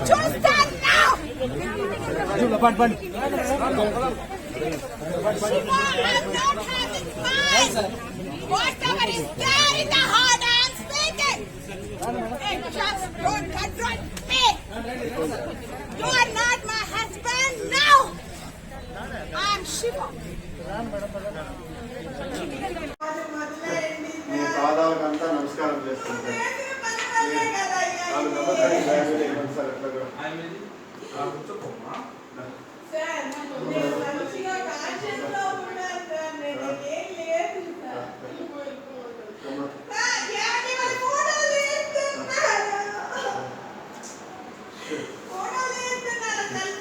Whatever is there in the heart, I am speaking. Hey, just don't confront me. You are not my husband now. I am Shiva. నమస్కారం చేస్తుంటారు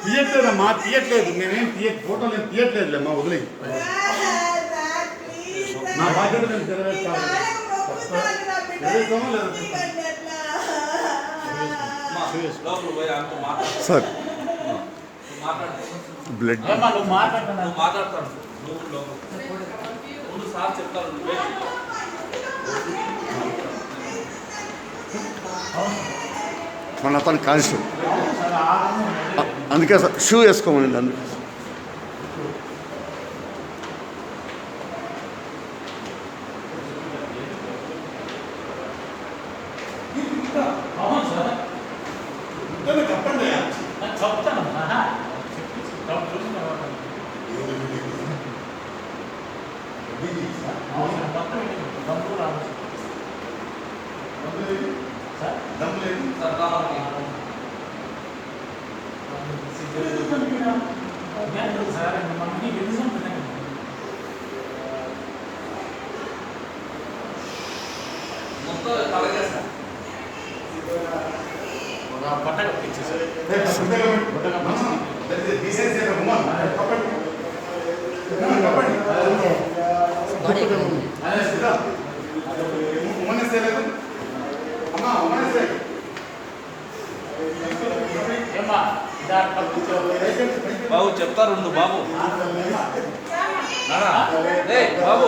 తీయట్లేదమ్మా, తీయట్లేదు. నేనేం ఫోటోలు ఏం తీయట్లేదులేమ్మా, వదిలే. నా బాధ్యత నేను నెరవేర్చాలి. సార్ బ్లడ్ మాట్లాడతాను సార్ చెప్తారు. మన అతను కానిస్టేబుల్, అందుకే సార్ షూ వేసుకోమనండి. అందుకే బాబు చెప్తారు బాబు బాబు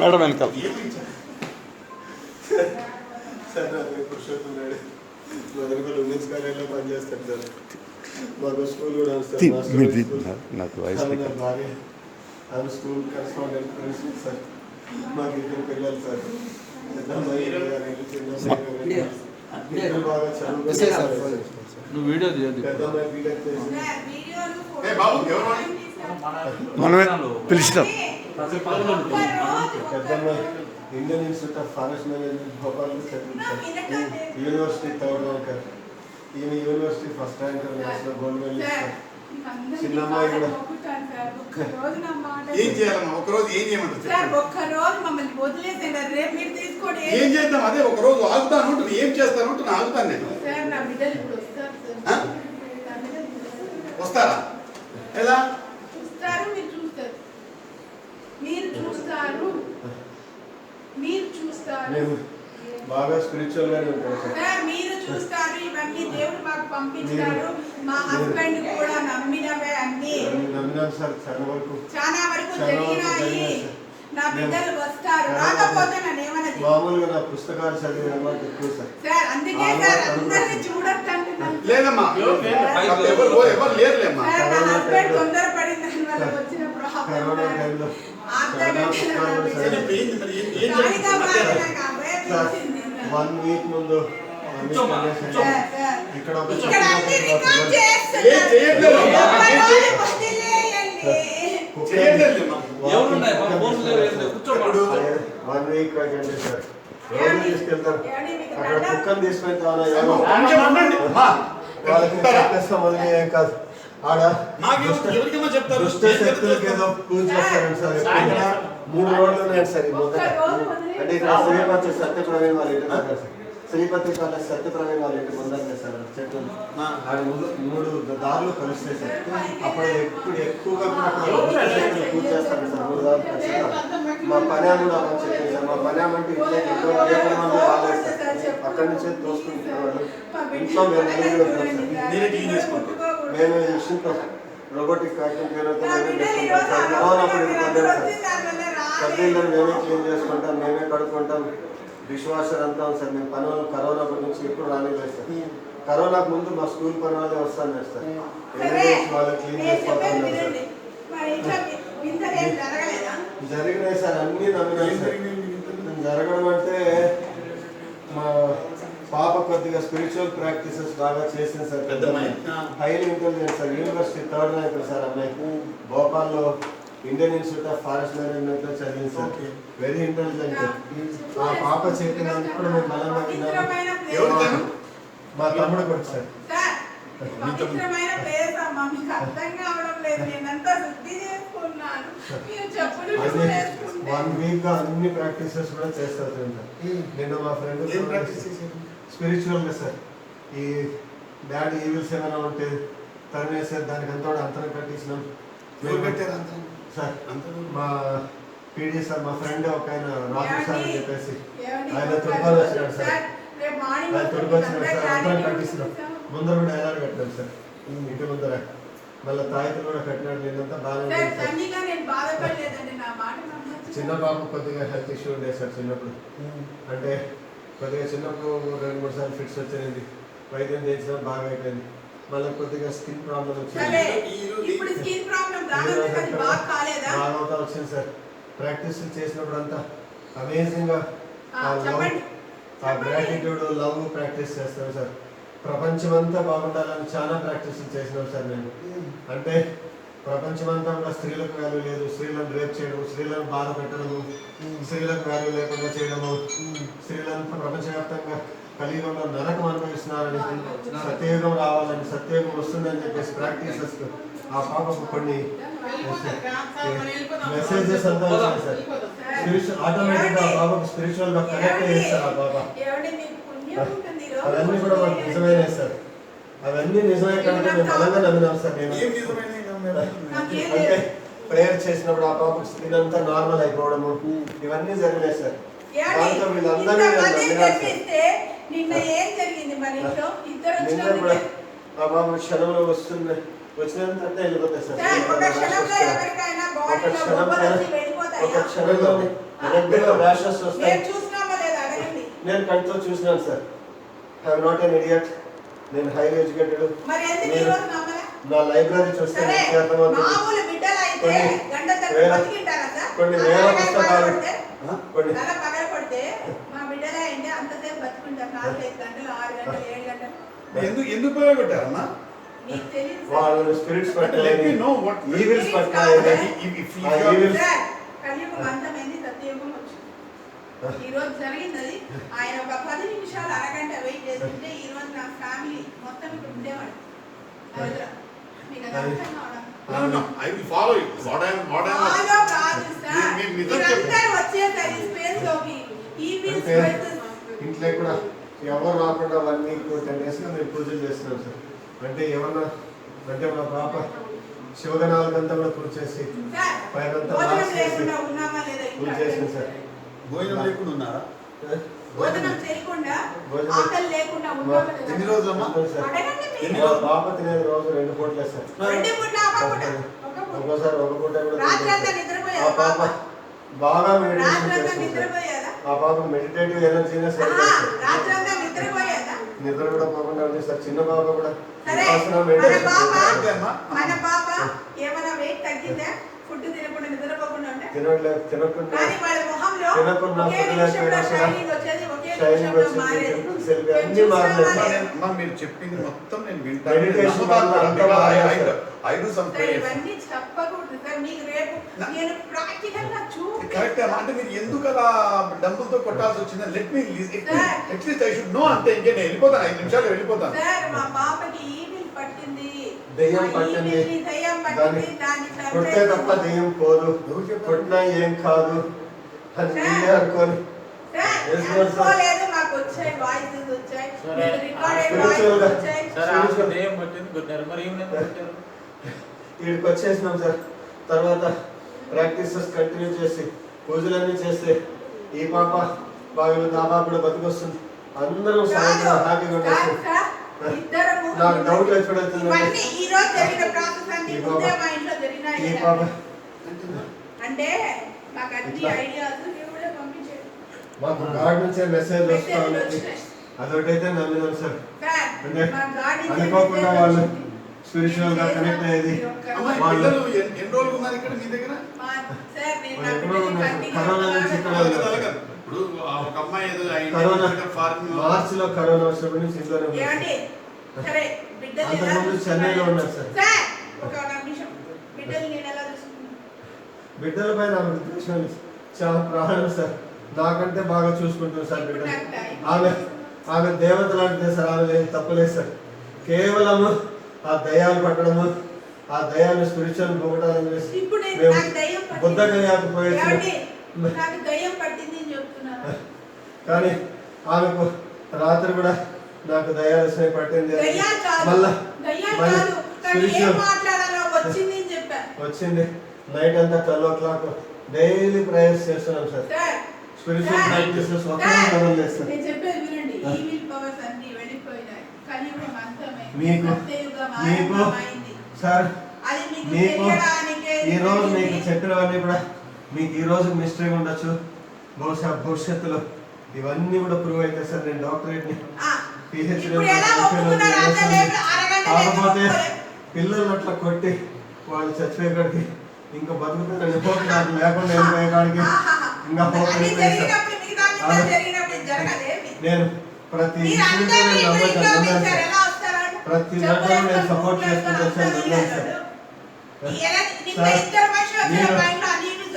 మేడం వెనకాల ఉమెన్స్ కాలేజ్లో పనిచేస్తాను సార్. మాకు స్కూల్ కూడా నాకు వయసు భార్య ఆమె స్కూల్ కరెస్పాండెంట్ ప్రిన్సిపల్ సార్. మాకు ఇద్దరు పిల్లలు సార్. బాగా చదువు. నువ్వు వీడియో తీయద్దు. పెద్దమ్మాయి బీటెక్ చేసి మనమే పిలిచినాం. పెద్దమ్మాయి Indian institute of forest management భోపాల్లో చదివింది సార్. University third ranker. ఈయన university first ranker, national gold medalist. చిన్నమ్మాయి కూడా ఏం చేయాలమ్మా? ఒకరోజు ఏం చేయమంటారు? ఒక్కరోజు మమ్మల్ని వదిలేసేయండి. రేపు మీరు తీసుకోండి. ఏం చేద్దాం? అదే ఒక రోజు ఆగుతాను. ఏం చేస్తాను? ఆగుతాను నేను. సార్ నా బిడ్డలు ఇప్పుడు వస్తారు సార్. వస్తారా? ఎలా చూస్తారు? మీరు చూస్తారు. మీరు చూస్తారు. బాగా స్పిరిచువల్ గానే ఉంటారు సార్. మీరు చూస్తారు. ఇవన్నీ దేవుడు మాకు పంపించారు. మా హస్బెండ్ కూడా నమ్మినవే అన్ని. నమ్మినాం సార్. చాలా వరకు జరిగినాయి. నా బిడ్డలు వస్తారు. రాకపోతే నన్ను ఏమన్నా మామూలుగా నా పుస్తకాలు చదివిన అలవాటు ఎక్కువ సార్. సార్ అందుకే సార్ అందరినీ చూడొద్దంటే లేదమ్మా, ఎవరు లేరులేమ్మా. నా హస్బెండ్ తొందరపడిన దాని వల్ల వచ్చిన కరోనా టైంలో వన్ వీక్ ముందు ఇక్కడ వన్ వీక్ అండి సార్. రోజు తీసుకెళ్తారు. అక్కడ కుక్కని తీసుకెళ్తాను. వాళ్ళకి చెప్పేస్తాం. అది ఏం కాదు. ఆడ దుష్ట శక్తులకి ఏదో పూజ చేస్తారండి సార్. ఇక్కడ 3 రోడ్లు ఉన్నాయి సార్. ఈ మొదట అంటే ఇక్కడ శ్రీపతి సత్యప్రవీణ్ వాళ్ళ ఇంటి దగ్గర సార్. శ్రీపతి కాలేజ్ సత్యప్రవీణ్ వాళ్ళ ఇంటి ముందర సార్ చెట్లు. ఆడ 3 దారులు కలుస్తాయి సార్. అప్పుడు ఎక్కువగా పూజ చేస్తారు సార్. 3 దారులు కలిసి మా పని కూడా చెప్పారు సార్. మా పని అంటే ఇంట్లో ఎక్కువ మంది బాగా సార్. అక్కడ అక్కడి నుంచే తోసుకుంటున్నాడు. ఇంట్లో మేము నలుగురు ఉంటాం సార్. మీరే క్లీన్ చేసుకుంటారు. మేము ఈ విషయంతో రోబోటిక్ వ్యాక్యూమ్ క్లీనర్తో మేమే చేసుకుంటాం సార్. కరోనా అప్పుడు ఇది పొందాం సార్. కడ్డీలను మేమే క్లీన్ చేసుకుంటాం, మేమే కడుక్కుంటాం, డిష్ వాషర్ అంతా సార్. మేము పని వాళ్ళు కరోనా అప్పటి నుంచి ఎప్పుడు రానిలేదు సార్. కరోనాకు ముందు మా స్కూల్ పని వాళ్ళే వస్తాను సార్. వాళ్ళు క్లీన్ చేసుకోవాలి సార్. జరిగినాయి సార్, అన్నీ నమ్మినాయి సార్. జరగడం అంటే మా పాప కొద్దిగా స్పిరిచువల్ ప్రాక్టీసెస్ బాగా చేసింది sir. Highly intelligent sir. University third rank sir అమ్మాయి. భోపాల్లో Indian institute of forest management లో చదివింది సార్. Very intelligent. ఆ పాప చెప్పినందుకు కూడా మేము బలంగా విన్నాము. మా తమ్ముడు కూడా సార్. పవిత్రమైన ప్లేస్ అమ్మా, మీకు అర్థం కావడం లేదు. నేనంతా శుద్ధి చేసుకున్నాను. మీరు చెప్పులు చేసుకుంటే 1 వీక్ గా అన్ని ప్రాక్టీసెస్ కూడా చేస్తారు సార్. నిన్న మా ఫ్రెండ్ స్పిరిచువల్ గా సార్, ఈ బ్యాడ్ ఈవిల్స్ ఏమైనా ఉంటే తరిమేసారు, దానికి అంతా అంతరం కట్టించినాం సార్. మా పీడీ సార్, మా ఫ్రెండ్ ఒక ఆయన రాజు సార్ అని చెప్పేసి ఆయన తుర్బాలు వచ్చినాడు సార్. ఆయన తుర్బు వచ్చినాడు సార్, అంతరం కట్టిస్తున్నాం. ముందర కూడా ఎలాగ కట్టాం సార్, ఇంటి ముందర. మళ్ళీ తాయితులు కూడా కట్టినాడు. నేనంతా బాగానే చిన్న బాబు కొద్దిగా హెల్త్ ఇష్యూ ఉండే సార్ చిన్నప్పుడు. అంటే కొద్దిగా చిన్నప్పుడు 2-3 సార్లు ఫిట్స్ వచ్చింది. వైద్యం చేసినా బాగా అయిపోయింది. మళ్ళీ కొద్దిగా స్కిన్ ప్రాబ్లం వచ్చింది. బాగా అవుతా వచ్చింది సార్. ప్రాక్టీస్ చేసినప్పుడు అంతా అమేజింగ్ గా ఆ గ్రాటిట్యూడ్, లవ్ ప్రాక్టీస్ చేస్తాం సార్. ప్రపంచమంతా బాగుండాలని చాలా ప్రాక్టీస్ చేసినాం సార్ నేను. అంటే ప్రపంచమంతా కూడా స్త్రీలకు వాల్యూ లేదు, స్త్రీలను రేప్ చేయడము, స్త్రీలను బాధ పెట్టడము, స్త్రీలకు వాల్యూ లేకుండా చేయడము, స్త్రీలంతా ప్రపంచవ్యాప్తంగా కలియుగంలో నరకం అనుభవిస్తున్నారని, సత్యయుగం రావాలని, సత్యయుగం వస్తుందని చెప్పేసి ప్రాక్టీసెస్ ఆ పాపకు కొన్ని మెసేజెస్ అంతా వచ్చాయి సార్. ఆటోమేటిక్ గా ఆ పాపకు స్పిరిచువల్ గా కనెక్ట్ చేస్తారు ఆ పాప. అవన్నీ కూడా మాకు నిజమైన సార్. అవన్నీ నిజమే కాబట్టి మేము బలంగా నమ్మినాం సార్. నేను అంటే ప్రేయర్ చేసినప్పుడు ఆ పాపకు స్కిన్ అంతా నార్మల్ అయిపోవడము, ఇవన్నీ జరిగినాయి సార్. దాంతో వీళ్ళందరూ నిన్న కూడా ఆ పాప క్షణంలో వచ్చినంత వెళ్ళిపోతాయి సార్. ఒక క్షణంలో రెగ్యులర్ ర్యాషెస్ వస్తాయి. నేను కంటితో చూసినాను sir. I'm not an idiot. నేను హైలీ ఎడ్యుకేటెడ్. నా లైబ్రరీ చూస్తే కొన్ని వేల పుస్తకాలు, ఎందుకు ఉపయోగపెట్టారన్నా? వాళ్ళు స్పిరిట్స్ పట్టాలి, ఈవిల్స్ పట్టాలి. ఈ రోజు జరిగింది. ఆయన ఒక 10 నిమిషాలు అరగంట వెయిట్ చేస్తుంటే ఈ రోజు నా ఫ్యామిలీ మొత్తం ఇక్కడ ఉండేవాడు. ఇంట్లో కూడా ఎవరు రాకుండా 1 వీక్ 10 days గా మేము పూజలు చేస్తున్నాం సార్. అంటే ఏమన్నా అంటే మా పాప శివగణాలకంతా కూడా పూజ చేసి పైనంతా పూజ చేసింది సార్. భోజనం లేకుండా ఉన్నారా? భోజనం చేయకుండా, ఆకలి లేకుండా ఉన్నామా? ఎన్ని రోజులమ్మా? పాప తినేది రోజు 2 పూటలే సార్. 2 పూటలా? ఒక్కోసారి 1 పూట కూడా. రాత్రంతా నిద్రపోయేదా? ఆ పాప బాగా మెడిటేషన్ రాత్రంతా చేస్తుంది. నిద్రపోయేదా? ఆ పాప మెడిటేటివ్ ఎనర్జీనే సార్. రాత్రంతా నిద్రపోయేదా? నిద్ర కూడా పోకుండా ఉంది సార్. చిన్న పాప కూడా సరే, మన పాప ఏమైనా వెయిట్ తగ్గిందా? ఫుడ్ తినకుండా నిద్రపోకుండా ఉంటే తినకుండా కానీ వాళ్ళ మొహంలో తినకుండా ఒకే నిమిషంలో షైనింగ్ వచ్చేది, ఒకే నిమిషంలో మారేది. అన్ని మారలేదు. మీరు చెప్పింది మొత్తం నేను మెడిటేషన్ వల్ల అంతా మారేది. ఇవన్నీ చెప్పకూడదు సార్. మీకు రేపు నేను ప్రాక్టికల్ గా కరెక్ట్. అంటే మీరు ఎందుకు అలా డబ్బులతో కొట్టాల్సి వచ్చిందా? Let me at least I should know. అంతే, ఇంకే నేను వెళ్ళిపోతాను, 5 నిమిషాలు వెళ్ళిపోతాను సార్. మా పాపకి ఈవిల్ పట్టింది, దెయ్యం పట్టింది. దాన్ని కొట్టే తప్ప దెయ్యం పోదు, కొట్టినా ఏం కాదు అని మీరే అనుకోని లేదు. మాకు వచ్చాయి వాయిసెస్ వచ్చాయి, రికార్డెడ్ వాయిసెస్ వచ్చాయి. వీడికి వచ్చేసినాం సార్. తర్వాత ప్రాక్టీసెస్ కంటిన్యూ చేసి పూజలన్నీ చేస్తే ఈ పాప బాగా, ఆ పాప కూడా బతికొస్తుంది. అందరూ సాయంత్రం హ్యాపీగా ఉండొచ్చు. ఇద్దరము నాకు డౌట్ ఎప్పుడవుతుంది ఇవన్నీ ఈ రోజు జరిగిన ప్రాసెస్ అన్ని ముందే మా ఇంట్లో జరిగినాయి. ఈ పాప అంటే మాకు అన్ని ఐడియాస్ దేవుడే పంపించాడు. మాకు గాడ్ నుంచే మెసేజ్ వస్తా ఉంది. అదొకటైతే నమ్మినాం సార్. అంటే అనుకోకుండా వాళ్ళు స్పిరిచువల్ గా కనెక్ట్ అయ్యేది. అమ్మాయి వాళ్ళు పిల్లలు ఎన్ని రోజులు ఉన్నారు ఇక్కడ మీ దగ్గర? ఎక్కడో ఉన్నారు. కరోనా నుంచి ఇక్కడ ఉన్నారు. ఇప్పుడు ఒక అమ్మాయి ఏదో కరోనా ఫారిన్ మార్చి లో కరోనా వచ్చినప్పటి నుంచి ఇంట్లోనే ఉన్నారు. ఏమండి సరే బిడ్డలు అంతకుముందు చెన్నైలో ఉన్నారు సార్. సార్ ఒక నిమిషం బిడ్డలు నేను ఎలా చూసుకున్నాను? బిడ్డలపై నాకు ఉద్దేశం చాలా ప్రాణం సార్. నాకంటే బాగా చూసుకుంటుంది సార్ బిడ్డలు. ఆమె దేవత లాంటిదే సార్. ఆమె తప్పలేదు సార్. కేవలం ఆ దయాలు పట్టడము, ఆ దయాన్ని స్పిరిచువల్ పోగొట్టాలని ఇప్పుడు మేము నాకు దయ్యం పట్టింది. బుద్ధగయాకు పోయేసి ఏమండి? నాకు దయ్యం పట్టింది అని చెప్తున్నాను. కానీ ఆమెకు రాత్రి కూడా నాకు దయాలసమే పట్టింది. దయ్యాలు కాదు. మళ్ళా దయ్యాలు కాదు. కానీ ఏం మాట్లాడాలో వచ్చింది అని చెప్పా. వచ్చింది. నైట్ అంతా 12 o'clock డైలీ ప్రేయర్స్ చేస్తున్నాం సార్. సార్ స్పిరిచువల్ ప్రాక్టీసెస్ ఒక్కడే కదలలేదు సార్. నేను చెప్పేది వినండి. ఈవిల్ పవర్స్ అన్ని వెళ్ళిపోయినాయి. కలియుగం అంతమైంది. మీకు సత్యయుగం మీకు ఆరంభమైంది. సార్ అది మీకు మీకు తెలియడానికే ఈ రోజు మీకు జరిగింది. చెప్పినవన్నీ కూడా మీకు ఈ రోజు మిస్టేక్ ఉండొచ్చు. బహుశా భవిష్యత్తులో ఇవన్నీ కూడా ప్రూవ్ అయితే సార్. నేను డాక్టరేట్ని ఆ, పిహెచ్డి ఇప్పుడు ఎలా ఒప్పుకున్నారు? అంత లేదు, అరగంట లేదు, కాకపోతే ఒప్పుకోలేదు. పిల్లలు అట్లా కొట్టి వాళ్ళు చచ్చిపోయేకాడికి ఇంకా బతుకుతుందని హోప్ నాకు లేకుండా వెళ్ళిపోయేకాడికి ఇంకా హోప్ అన్ని అయిపోయింది సార్. జరిగినప్పుడు మిగతా అంతా జరిగినప్పుడు ఇది జరగదేమి? నేను ప్రతి మీరు ఇన్సిడెంట్ అందరూ నేను ఇప్పుడు ఇంట్లో నమ్మాను దించారు. సార్. ఎలా వస్తారు? ప్రతి దాంట్లో నేను సపోర్ట్ చేసుకుంటూ వచ్చాను నమ్మాను సార్.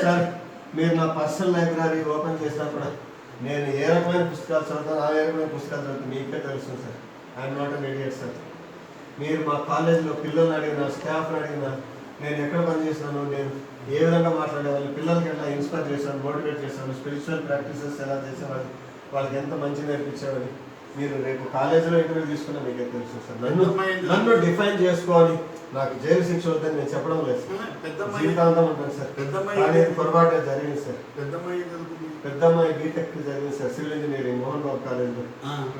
సార్ మీరు నా పర్సనల్ లైబ్రరీ ఓపెన్ చేసినా కూడా నేను ఏ రకమైన పుస్తకాలు చదువుతాను, ఆ రకమైన పుస్తకాలు చదువుతాను మీకే తెలుస్తుంది sir. I'm not an idiot sir. మీరు మా కాలేజీలో పిల్లల్ని అడిగినా, స్టాఫ్ని అడిగినా, నేను ఎక్కడ పనిచేసినాను, నేను ఏ విధంగా మాట్లాడేవాళ్ళు, పిల్లలకి ఎట్లా ఇన్స్పైర్ చేశాను, మోటివేట్ చేశాను, స్పిరిచువల్ ప్రాక్టీసెస్ ఎలా చేసేవాళ్ళు, వాళ్ళకి ఎంత మంచి నేర్పించేవాళ్ళు, మీరు రేపు కాలేజీలో ఇంటర్వ్యూ తీసుకున్నా మీకే తెలుసు సార్. నన్ను డిఫైన్ చేసుకోవాలి. నాకు జైలు శిక్ష వద్దని నేను చెప్పడం లేదు సార్. జీవితాంతం ఉంటాను సార్. కానీ పొరపాటు జరిగింది సార్. పెద్దమ్మాయి బీటెక్ జరిగింది sir. Civil engineering Mohan Babu కాలేజ్లో.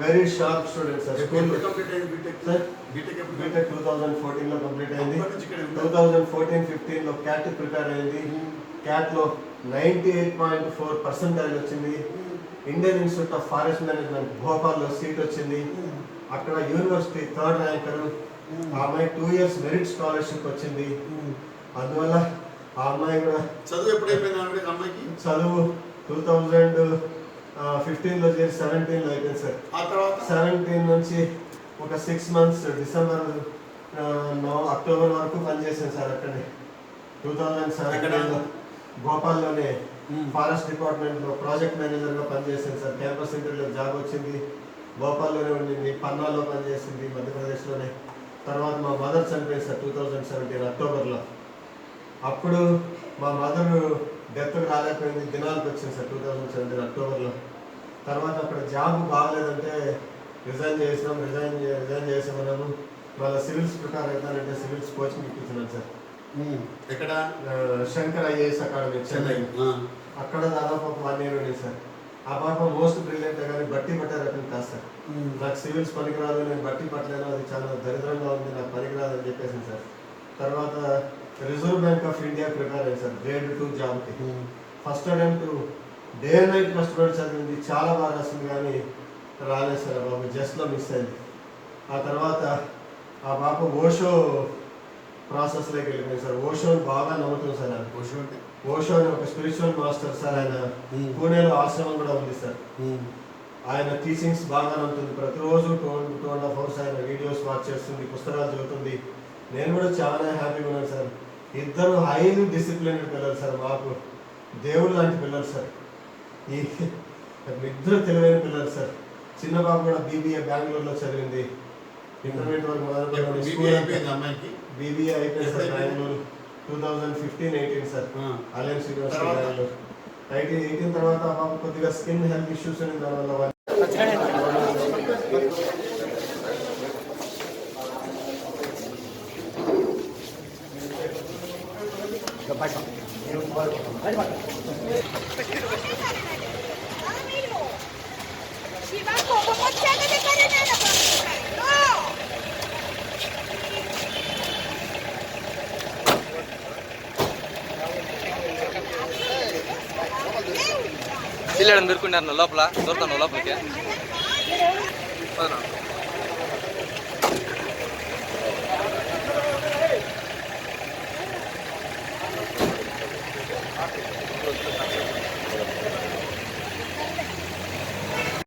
Very sharp student sir. School sir BTech 2014లో కంప్లీట్ అయింది. 2014-15లో క్యాట్ ప్రిపేర్ అయింది. క్యాట్లో 98.4% వచ్చింది. Indian institute of forest management భోపాల్లో సీట్ వచ్చింది. అక్కడ యూనివర్సిటీ 3rd ర్యాంకరు. ఆ అమ్మాయి 2 years మెరిట్ స్కాలర్షిప్ వచ్చింది. అందువల్ల ఆ అమ్మాయి కూడా చదువు ఎప్పుడైపోయింది అమ్మాయికి? చదువు 2015లో చేసి 17లో అయిపోయింది సార్. ఆ తర్వాత 17 నుంచి ఒక 6 months డిసెంబర్ అక్టోబర్ వరకు పనిచేసాను సార్ అక్కడే. 2017లో భోపాల్లోనే ఫారెస్ట్ డిపార్ట్మెంట్ లో ప్రాజెక్ట్ మేనేజర్ గా పనిచేసింది సార్. క్యాంపస్ ఇంటర్వ్యూలో జాబ్ వచ్చింది. భోపాల్లోనే ఉండింది. పన్నాలో పనిచేసింది మధ్యప్రదేశ్లోనే. తర్వాత మా మదర్ చనిపోయింది సార్ 2017 అక్టోబర్లో. అప్పుడు మా మదర్ డెత్ రాలేకపోయింది. దినాలకు వచ్చింది సార్ 2017 అక్టోబర్లో. తర్వాత అక్కడ జాబ్ బాగలేదంటే రిజైన్ చేసామన్నాము. మళ్ళీ సివిల్స్ ప్రిపేర్ అవుతానంటే సివిల్స్ కోచింగ్ ఇప్పించినాను సార్. ఎక్కడ? Shankar IAS academy Chennai. అక్కడ దాదాపు ఒక 1 year ఉండింది సార్. ఆ పాప మోస్ట్ బ్రిలియంట్ కానీ బట్టి పట్టే రకం కాదు సార్. నాకు సివిల్స్ పనికిరాదు, నేను బట్టి పట్టలేను, అది చాలా దరిద్రంగా ఉంది, నాకు పనికిరాదు అని చెప్పేసింది సార్. తర్వాత reserve bank of India prepare అయ్యింది సార్ grade 2 జాబ్కి. First attempt day and night కష్టపడి చదివింది, చాలా బాగా రాసింది, కానీ రాలేదు సార్. ఆ బాబు జస్ట్లో మిస్ అయింది. ఆ తర్వాత ఆ పాప ఓషో ప్రాసెస్లోకి వెళ్ళిపోయింది సార్. ఓషోని బాగా నమ్ముతుంది సార్. ఆయన ఓషో అని ఒక స్పిరిచువల్ మాస్టర్ సార్. ఆయన పూణేలో ఆశ్రమం కూడా ఉంది సార్. ఆయన టీచింగ్స్ బాగా ఉంటుంది. ప్రతిరోజు 2.5 hours ఆయన వీడియోస్ వాచ్ చేస్తుంది, పుస్తకాలు చదువుతుంది. నేను కూడా చాలా హ్యాపీగా ఉన్నాను సార్. ఇద్దరు హైలీ డిసిప్లిన్డ్ పిల్లలు సార్. మాకు దేవుడు లాంటి పిల్లలు సార్. ఈ ఇద్దరు తెలివైన పిల్లలు సార్. చిన్న బాబు కూడా BBA బెంగళూరులో చదివింది. ఇంటర్మీడియట్ వరకు అమ్మాయికి BBA అయిపోయింది sir Bengaluru 2015-18 sir. Alliance university Bengaluru. 18 తర్వాత ఆ బాబు కొద్దిగా స్కిన్ హెల్త్ ఇష్యూస్ అని దానివల్ల శివ కోపం వచ్చాక దగ్గర నేను పిల్లడు దొరుకున్నారు లోపల దొరుకుతాను లోపలికి.